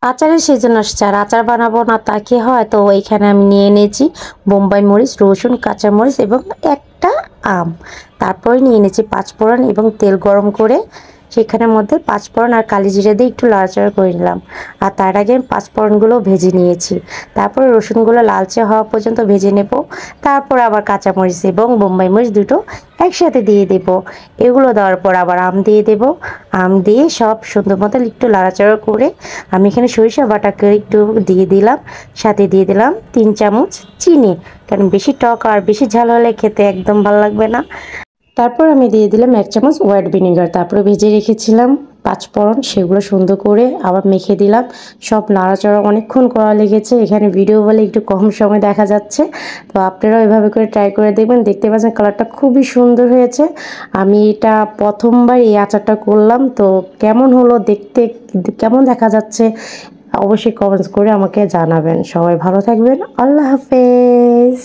আচারের সিজন আসছে আর আচার বানাবো না তা কি হয়? তো এইখানে আমি নিয়ে নিয়েছি বোম্বাই মরিচ, রসুন, কাঁচামরিচ এবং একটা আম। তারপরে নিয়ে নিয়েছি পাঁচফোড়ন এবং তেল গরম করে সেখানের মধ্যে পাঁচফোড়ন আর কালি জিরে দিয়ে একটু নাড়াচাড়া করে নিলাম। আর তার আগে আমি পাঁচফোড়নগুলো ভেজে নিয়েছি। তারপরে রসুনগুলো লালচে হওয়া পর্যন্ত ভেজে নেব। তারপর আবার কাঁচামরিচ এবং বোম্বাই মরিচ দুটো একসাথে দিয়ে দেব। এগুলো দেওয়ার পর আবার আম দিয়ে দেব। আম দিয়ে সব সুন্দর মতো একটু নাড়াচাড়া করে আমি এখানে সরিষা বাটাকে একটু দিয়ে দিলাম। সাথে দিয়ে দিলাম 3 চামচ চিনি, কারণ বেশি টক আর বেশি ঝাল হলে খেতে একদম ভালো লাগবে না। তারপর আমি দিয়ে দিলাম 1 চামচ হোয়াইট ভিনেগার। তারপরে ভেজে রেখেছিলাম পাঁচফোড়ন, সেগুলো সুন্দর করে আবার মেখে দিলাম। সব নাড়াচাড়া অনেকক্ষণ করা লেগেছে, এখানে ভিডিও বলে একটু কম সময় দেখা যাচ্ছে। তো আপনারাও এভাবে করে ট্রাই করে দেখবেন। দেখতে পাচ্ছেন কালারটা খুবই সুন্দর হয়েছে। আমি এটা প্রথমবার এই আচারটা করলাম, তো কেমন হলো দেখতে, কেমন দেখা যাচ্ছে অবশ্যই কমেন্টস করে আমাকে জানাবেন। সবাই ভালো থাকবেন। আল্লাহ হাফেজ।